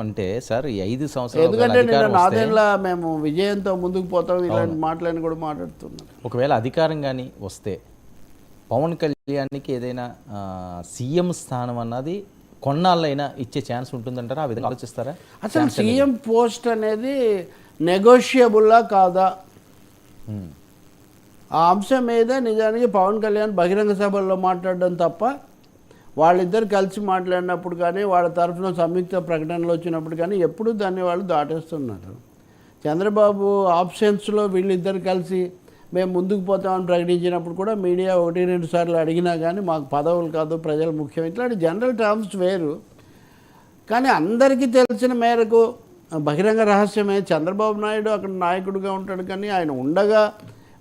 అంటే సార్ ఈ 5 సంవత్సరాలు ఎందుకంటే నేను అధికారం వస్తే నాదేళ్ళ మేము విజయంతో ముందుకు పోతాం ఇలాంటి మాటలని కూడా మాట్లాడుతున్నాను. ఒకవేళ అధికారం కానీ వస్తే పవన్ కళ్యాణ్కి ఏదైనా సీఎం స్థానం అన్నది కొన్నాళ్ళైనా ఇచ్చే ఛాన్స్ ఉంటుందంటారా? ఆ విధంగా ఆలోచిస్తారా? అసలు సీఎం పోస్ట్ అనేది నెగోషియబుల్లా కాదా ఆ అంశం మీద నిజానికి పవన్ కళ్యాణ్ బహిరంగ సభల్లో మాట్లాడడం తప్ప వాళ్ళిద్దరు కలిసి మాట్లాడినప్పుడు కానీ వాళ్ళ తరఫున సంయుక్త ప్రకటనలు వచ్చినప్పుడు కానీ ఎప్పుడు దాన్ని వాళ్ళు దాటేస్తున్నారు. చంద్రబాబు ఆప్షన్స్లో వీళ్ళిద్దరు కలిసి మేము ముందుకు పోతామని ప్రకటించినప్పుడు కూడా మీడియా 1-2 సార్లు అడిగినా కానీ మాకు పదవులు కాదు ప్రజలు ముఖ్యం ఇట్లాంటి జనరల్ టర్మ్స్ వేరు. కానీ అందరికీ తెలిసిన మేరకు బహిరంగ రహస్యమే చంద్రబాబు నాయుడు అక్కడ నాయకుడిగా ఉంటాడు, కానీ ఆయన ఉండగా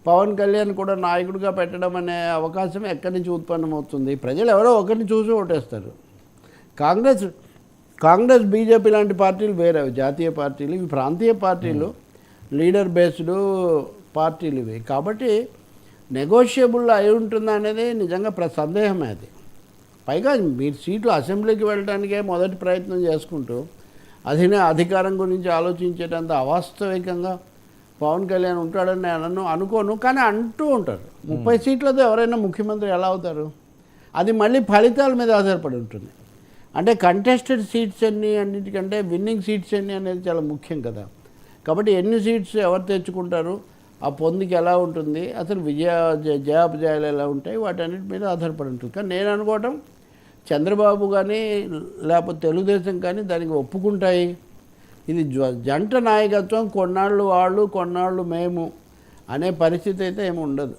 పవన్ కళ్యాణ్ కూడా నాయకుడిగా పెట్టడం అనే అవకాశం ఎక్కడి నుంచి ఉత్పన్నమవుతుంది? ప్రజలు ఎవరో ఒకరిని చూసి ఓటేస్తారు. కాంగ్రెస్ బీజేపీ లాంటి పార్టీలు వేరే, జాతీయ పార్టీలు, ఇవి ప్రాంతీయ పార్టీలు, లీడర్ బేస్డ్ పార్టీలు ఇవి. కాబట్టి నెగోషియబుల్ అయి ఉంటుందా అనేది నిజంగా సందేహమే. అది పైగా మీరు సీట్లు అసెంబ్లీకి వెళ్ళడానికే మొదటి ప్రయత్నం చేసుకుంటూ అధికారం గురించి ఆలోచించేటంత అవాస్తవికంగా పవన్ కళ్యాణ్ ఉంటాడని నేను అనుకోను, కానీ అంటూ ఉంటారు. 30 సీట్లతో ఎవరైనా ముఖ్యమంత్రి ఎలా అవుతారు? అది మళ్ళీ ఫలితాల మీద ఆధారపడి ఉంటుంది. అంటే కంటెస్టెడ్ సీట్స్ ఎన్ని అన్నిటికంటే విన్నింగ్ సీట్స్ ఎన్ని అనేది చాలా ముఖ్యం కదా. కాబట్టి ఎన్ని సీట్స్ ఎవరు తెచ్చుకుంటారు, ఆ పొందికి ఎలా ఉంటుంది, అసలు జయాపజయాలు ఎలా ఉంటాయి, వాటన్నిటి మీద ఆధారపడి ఉంటుంది. కానీ నేను అనుకోవటం చంద్రబాబు కానీ లేకపోతే తెలుగుదేశం కానీ దానికి ఒప్పుకుంటాయి. ఇది జంట నాయకత్వం, కొన్నాళ్ళు వాళ్ళు కొన్నాళ్ళు మేము అనే పరిస్థితి అయితే ఏమి ఉండదు.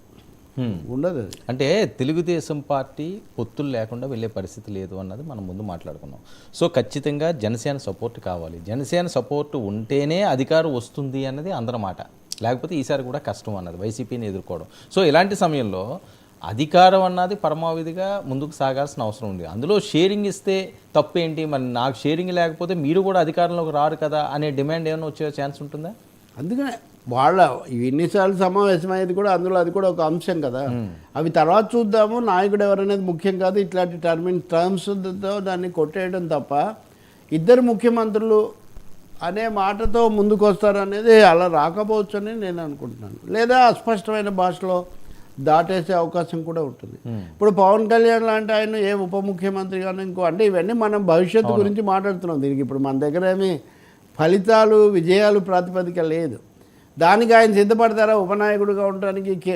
అది అంటే తెలుగుదేశం పార్టీ పొత్తులు లేకుండా వెళ్ళే పరిస్థితి లేదు అన్నది మనం ముందు మాట్లాడుకున్నాం. సో ఖచ్చితంగా జనసేన సపోర్ట్ కావాలి, జనసేన సపోర్ట్ ఉంటేనే అధికారం వస్తుంది అన్నది అందరి మాట, లేకపోతే ఈసారి కూడా కష్టం అన్నది వైసీపీని ఎదుర్కోవడం. సో ఇలాంటి సమయంలో అధికారం అన్నది పరమావధిగా ముందుకు సాగాల్సిన అవసరం ఉంది. అందులో షేరింగ్ ఇస్తే తప్పేంటి, మరి నాకు షేరింగ్ లేకపోతే మీరు కూడా అధికారంలోకి రారు కదా అనే డిమాండ్ ఏమైనా వచ్చే ఛాన్స్ ఉంటుందా? అందుకనే వాళ్ళ ఎన్నిసార్లు సమావేశమయ్యేది కూడా అందులో అది కూడా ఒక అంశం కదా. అవి తర్వాత చూద్దాము, నాయకుడు ఎవరనేది ముఖ్యం కాదు. ఇట్లాంటి టర్మ్స్తో దాన్ని కొట్టేయడం తప్ప ఇద్దరు ముఖ్యమంత్రులు అనే మాటతో ముందుకు వస్తారు అనేది అలా రాకపోవచ్చు అని నేను అనుకుంటున్నాను. లేదా అస్పష్టమైన భాషలో దాటేసే అవకాశం కూడా ఉంటుంది. ఇప్పుడు పవన్ కళ్యాణ్ లాంటి ఆయన ఏ ఉప ముఖ్యమంత్రి కానీ ఇంకో, అంటే ఇవన్నీ మనం భవిష్యత్తు గురించి మాట్లాడుతున్నాం. దీనికి ఇప్పుడు మన దగ్గర ఏమి ఫలితాలు విజయాలు ప్రాతిపదిక లేదు. దానికి ఆయన సిద్ధపడతారా ఉపనాయకుడిగా ఉండడానికి?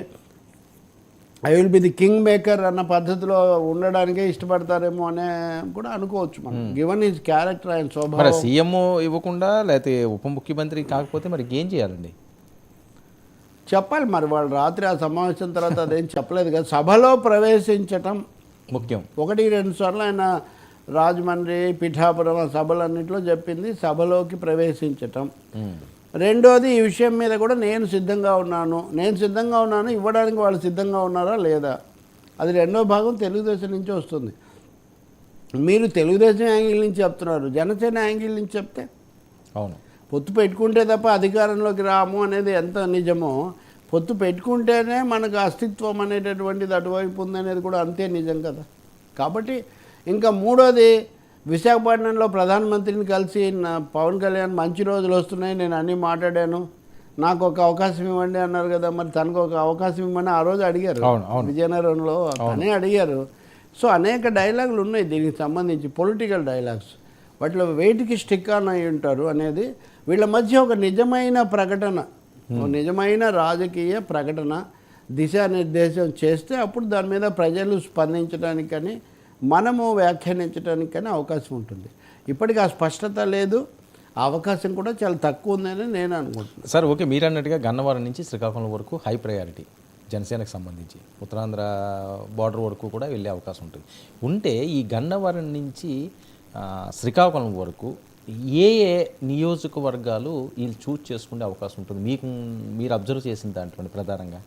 I will be the king maker అన్న పద్ధతిలో ఉండడానికే ఇష్టపడతారేమో అనే కూడా అనుకోవచ్చు మనం, గివన్ హిజ్ క్యారెక్టర్, ఆయన స్వభావం. సీఎం ఇవ్వకుండా లేకపోతే ఉప ముఖ్యమంత్రి కాకపోతే మరి ఏం చేయాలండి? చెప్పాలి మరి. వాళ్ళు రాత్రి ఆ సమావేశం తర్వాత అదేం చెప్పలేదు కదా. సభలో ప్రవేశించటం ముఖ్యం. 1-2 సార్లు ఆయన రాజమండ్రి, పిఠాపురం ఆ సభలన్నింటిలో చెప్పింది సభలోకి ప్రవేశించటం. రెండోది ఈ విషయం మీద కూడా నేను సిద్ధంగా ఉన్నాను ఇవ్వడానికి వాళ్ళు సిద్ధంగా ఉన్నారా లేదా, అది రెండో భాగం తెలుగుదేశం నుంచి వస్తుంది. మీరు తెలుగుదేశం యాంగిల్ నుంచి చెప్తున్నారు, జనసేన యాంగిల్ నుంచి చెప్తే అవును పొత్తు పెట్టుకుంటే తప్ప అధికారంలోకి రాము అనేది ఎంత నిజమో, పొత్తు పెట్టుకుంటేనే మనకు అస్తిత్వం అనేటటువంటిది అటువైపు ఉందనేది కూడా అంతే నిజం కదా. కాబట్టి ఇంకా మూడోది, విశాఖపట్నంలో ప్రధానమంత్రిని కలిసి పవన్ కళ్యాణ్ మంచి రోజులు వస్తున్నాయి, నేను అన్నీ మాట్లాడాను, నాకు ఒక అవకాశం ఇవ్వండి అన్నారు కదా. మరి తనకు ఒక అవకాశం ఇవ్వమని ఆ రోజు అడిగారు విజయనగరంలో, తనే అడిగారు. సో అనేక డైలాగులు ఉన్నాయి దీనికి సంబంధించి, పొలిటికల్ డైలాగ్స్. వాటిలో వెయిట్కి స్టిక్ ఆన్ అయి ఉంటారు అనేది వీళ్ళ మధ్య ఒక నిజమైన ప్రకటన, నిజమైన రాజకీయ ప్రకటన, దిశానిర్దేశం చేస్తే అప్పుడు దాని మీద ప్రజలు స్పందించడానికి కానీ మనము వ్యాఖ్యానించడానికి కానీ అవకాశం ఉంటుంది. ఇప్పటికీ ఆ స్పష్టత లేదు, ఆ అవకాశం కూడా చాలా తక్కువ ఉందని నేను అనుకుంటున్నాను. సార్ ఓకే, మీరు అన్నట్టుగా గన్నవరం నుంచి శ్రీకాకుళం వరకు హై ప్రయారిటీ జనసేనకు సంబంధించి, ఉత్తరాంధ్ర బార్డర్ వరకు కూడా వెళ్ళే అవకాశం ఉంటుంది. ఉంటే ఈ గన్నవరం నుంచి శ్రీకాకుళం వరకు ఏ ఏ నియోజకవర్గాలు వీళ్ళు చూజ్ చేసుకునే అవకాశం ఉంటుంది మీరు అబ్జర్వ్ చేసిన దాంట్లో ప్రధానంగా?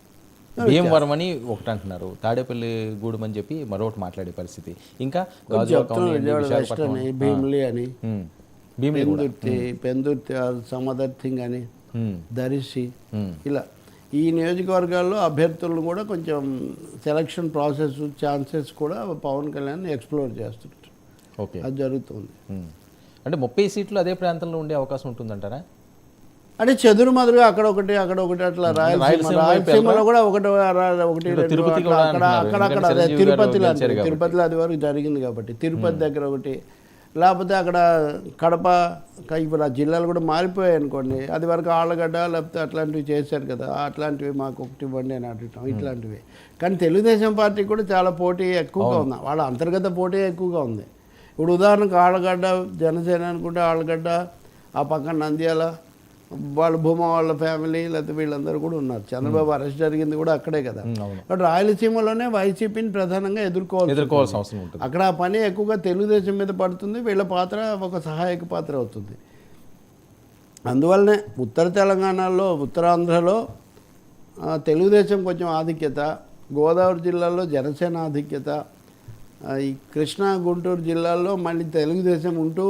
భీమవరం అని ఒకటి అంటున్నారు, తాడేపల్లి గూడెం అని చెప్పి మరొకటి మాట్లాడే పరిస్థితి, ఇంకా భీమిలి అని, పెందుర్తి, సమదర్ థింగ్ అని, దరిసి, ఇలా ఈ నియోజకవర్గాల్లో అభ్యర్థులను కూడా కొంచెం సెలక్షన్ ప్రాసెస్ ఛాన్సెస్ కూడా పవన్ కళ్యాణ్ ఎక్స్ప్లోర్ చేస్తుంటారు. ఓకే, అది జరుగుతుంది. అంటే 30 సీట్లు అదే ప్రాంతంలో ఉండే అవకాశం ఉంటుందంటారా? అంటే చెదురు మదురుగా అక్కడ ఒకటి అట్లా రాయలసీమలో కూడా ఒకటి రెండు తిరుపతికి అట్లా కూడా అక్కడ అంటున్నారు. అక్కడక్కడ ఎందుకంటే అదే చిరంజీవి గారు తిరుపతిలో గెలిచారు కాబట్టి. తిరుపతిలో అది వరకు జరిగింది కాబట్టి తిరుపతి దగ్గర ఒకటి, లేకపోతే అక్కడ కడప ఇప్పుడు ఆ జిల్లాలు కూడా మారిపోయాయి అనుకోండి. అది వరకు ఆళ్ళగడ్డ లేకపోతే అట్లాంటివి చేశారు కదా, అట్లాంటివి మాకు ఒకటి ఇవ్వండి అని అడుగుతాం ఇట్లాంటివి. కానీ తెలుగుదేశం పార్టీ కూడా చాలా పోటీ ఎక్కువగా ఉంది, వాళ్ళ అంతర్గత పోటీ ఎక్కువగా ఉంది. ఇప్పుడు ఉదాహరణకు ఆళ్ళగడ్డ జనసేన అనుకుంటే ఆళ్ళగడ్డ, ఆ పక్కన నంద్యాల వాళ్ళ భూమా వాళ్ళ ఫ్యామిలీ లేకపోతే వీళ్ళందరూ కూడా ఉన్నారు. చంద్రబాబు అరెస్ట్ జరిగింది కూడా అక్కడే కదా. అవును. కాబట్టి రాయలసీమలోనే వైసీపీని ప్రధానంగా ఎదుర్కోవాల్సిన అవసరం ఉంటుంది. అక్కడ ఆ పని ఎక్కువగా తెలుగుదేశం మీద పడుతుంది, వీళ్ళ పాత్ర ఒక సహాయక పాత్ర అవుతుంది. అందువల్లనే ఉత్తర తెలంగాణలో ఉత్తరాంధ్రలో తెలుగుదేశం కొంచెం ఆధిక్యత, గోదావరి జిల్లాలో జనసేన ఆధిక్యత, ఈ కృష్ణా గుంటూరు జిల్లాల్లో మళ్ళీ తెలుగుదేశం ఉంటూ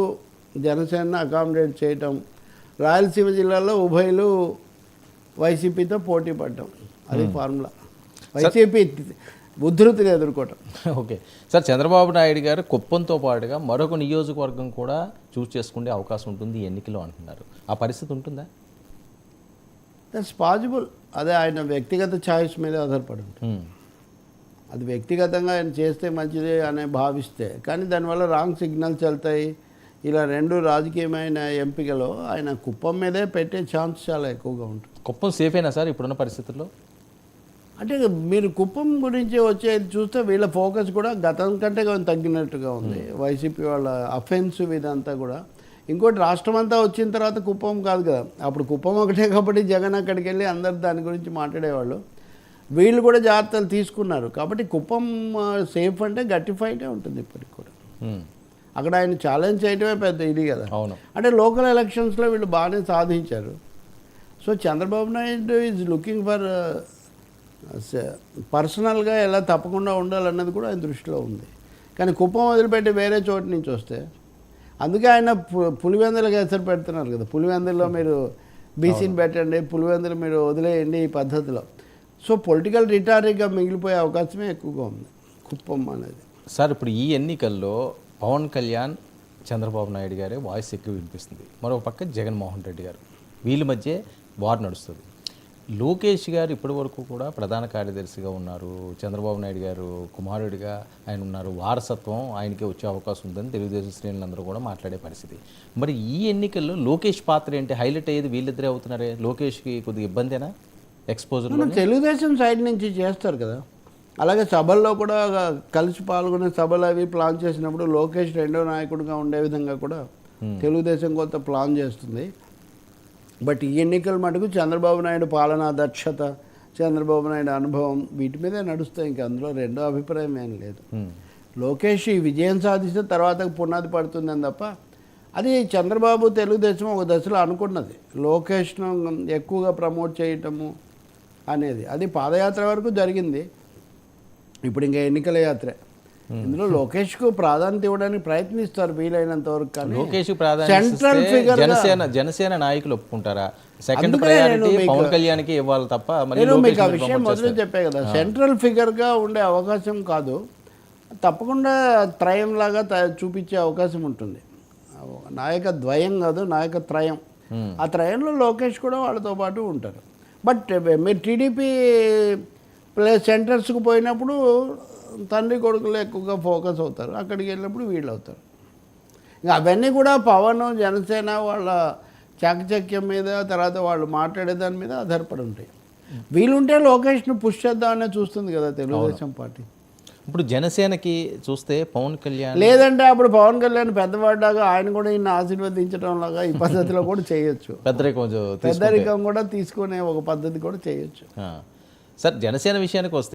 జనసేన అకామిడేట్ చేయటం, రాయలసీమ జిల్లాలో ఉభయలు వైసీపీతో పోటీ పడ్డం, అది ఫార్ములా. వైసీపీ ఉధృతిని ఎదుర్కోవటం. ఓకే సార్, చంద్రబాబు నాయుడు గారు కుప్పంతో పాటుగా మరొక నియోజకవర్గం కూడా చూస్ చేసుకునే అవకాశం ఉంటుంది ఈ ఎన్నికలో అంటున్నారు. ఆ పరిస్థితి ఉంటుందా? That's possible. అదే ఆయన వ్యక్తిగత ఛాయిస్ మీద ఆధారపడి ఉంటుంది. అది వ్యక్తిగతంగా ఆయన చేస్తే మంచిదే అని భావిస్తే, కానీ దానివల్ల రాంగ్ సిగ్నల్స్ వెళ్తాయి. ఇలా రెండు రాజకీయమైన ఎంపికలో ఆయన కుప్పం మీదే పెట్టే ఛాన్స్ చాలా ఎక్కువగా ఉంటుంది. కుప్పం సేఫేనా సార్ ఇప్పుడున్న పరిస్థితుల్లో? అంటే మీరు కుప్పం గురించి వచ్చేది చూస్తే వీళ్ళ ఫోకస్ కూడా గతం కంటే కొంచెం తగ్గినట్టుగా ఉంది. వైసీపీ వాళ్ళ అఫెన్సివ్ ఇదంతా కూడా. ఇంకోటి రాష్ట్రం అంతా వచ్చిన తర్వాత కుప్పం కాదు కదా, అప్పుడు కుప్పం ఒకటే కాబట్టి జగన్ అక్కడికి వెళ్ళి అందరు దాని గురించి మాట్లాడేవాళ్ళు. వీళ్ళు కూడా జాగ్రత్తలు తీసుకున్నారు కాబట్టి కుప్పం సేఫ్ అంటే గట్టి ఫైటే ఉంటుంది ఇప్పటికి కూడా. అక్కడ ఆయన ఛాలెంజ్ చేయడమే పెద్ద ఇది కదా. అవును. అంటే లోకల్ ఎలక్షన్స్లో వీళ్ళు బాగానే సాధించారు. So Chandrababu Naidu is looking for పర్సనల్గా ఎలా తప్పకుండా ఉండాలన్నది కూడా ఆయన దృష్టిలో ఉంది. కానీ కుప్పం వదిలిపెట్టి వేరే చోటు నుంచి వస్తే, అందుకే ఆయన పులివెందులకు ఎసరు పెడుతున్నారు కదా. పులివెందుల్లో మీరు బీసీని పెట్టండి, పులివెందులు మీరు వదిలేయండి ఈ పద్ధతిలో. సో పొలిటికల్ రిటారిక్గా మిగిలిపోయే అవకాశమే ఎక్కువగా ఉంది కుప్పం అనేది. సార్ ఇప్పుడు ఈ ఎన్నికల్లో పవన్ కళ్యాణ్, చంద్రబాబు నాయుడు గారే వాయిస్ ఎక్కువ వినిపిస్తుంది. మరొక పక్క జగన్మోహన్ రెడ్డి గారు, వీళ్ళ మధ్య వార్ నడుస్తుంది. లోకేష్ గారు ఇప్పటి వరకు కూడా ప్రధాన కార్యదర్శిగా ఉన్నారు, చంద్రబాబు నాయుడు గారు కుమారుడిగా ఆయన ఉన్నారు, వారసత్వం ఆయనకే వచ్చే అవకాశం ఉందని తెలుగుదేశం శ్రేణులందరూ కూడా మాట్లాడే పరిస్థితి. మరి ఈ ఎన్నికల్లో లోకేష్ పాత్ర ఏంటి? హైలైట్ అయ్యేది వీళ్ళిద్దరే అవుతున్నారే. లోకేష్కి కొద్దిగా ఇబ్బందేనా ఎక్స్పోజర్? తెలుగుదేశం సైడ్ నుంచి చేస్తారు కదా. అలాగే సభల్లో కూడా కలిసి పాల్గొనే సభలు అవి ప్లాన్ చేసినప్పుడు లోకేష్ రెండో నాయకుడిగా ఉండే విధంగా కూడా తెలుగుదేశం కొంత ప్లాన్ చేస్తుంది. బట్ ఈ ఎన్నికల మటుకు చంద్రబాబు నాయుడు పాలనా దక్షత, చంద్రబాబు నాయుడు అనుభవం వీటి మీదే నడుస్తాయి. ఇంకా అందులో రెండో అభిప్రాయం ఏం లేదు. లోకేష్ ఈ విజయం సాధిస్తే తర్వాత పునాది పడుతుందని తప్ప, అది చంద్రబాబు తెలుగుదేశం ఒక దశలో అనుకున్నది లోకేష్ను ఎక్కువగా ప్రమోట్ చేయటము అనేది. అది పాదయాత్ర వరకు జరిగింది, ఇప్పుడు ఇంకా ఎన్నికల యాత్రే. ఇందులో లోకేష్కు ప్రాధాన్యత ఇవ్వడానికి ప్రయత్నిస్తారు వీలైనంత వరకు. కానీ లోకేష్ సెంట్రల్ ఫిగర్ జనసేన నాయకులు ఒప్పుకుంటారా? సెకండ్ ప్రయారిటీ పవన్ కళ్యాణ్కి ఇవ్వాలి తప్ప. నేను మీకు ఆ విషయం మొదలు చెప్పే కదా, సెంట్రల్ ఫిగర్గా ఉండే అవకాశం కాదు, తప్పకుండా త్రయంలాగా చూపించే అవకాశం ఉంటుంది. నాయక ద్వయం కాదు, నాయక త్రయం. ఆ త్రయంలో లోకేష్ కూడా వాళ్ళతో పాటు ఉంటారు. బట్ మీరు టీడీపీ సెంటర్స్కి పోయినప్పుడు తండ్రి కొడుకులు ఎక్కువగా ఫోకస్ అవుతారు, అక్కడికి వెళ్ళినప్పుడు వీళ్ళు అవుతారు. ఇంకా అవన్నీ కూడా పవన్ జనసేన వాళ్ళ చాకచక్యం మీద, తర్వాత వాళ్ళు మాట్లాడే దాని మీద ఆధారపడి ఉంటాయి. వీలుంటే లోకేష్ను పుష్ చేద్దామనే చూస్తుంది కదా తెలుగుదేశం పార్టీ. ఇప్పుడు జనసేనకి చూస్తే పవన్ కళ్యాణ్, లేదంటే అప్పుడు పవన్ కళ్యాణ్ పెద్దవాడిలాగా ఆయన కూడా ఈయన ఆశీర్వదించడం లాగా ఈ పద్ధతిలో కూడా చేయొచ్చు. పెద్దరికం కూడా తీసుకునే ఒక పద్ధతి కూడా చేయొచ్చు. సార్ జనసేన విషయానికి వస్తే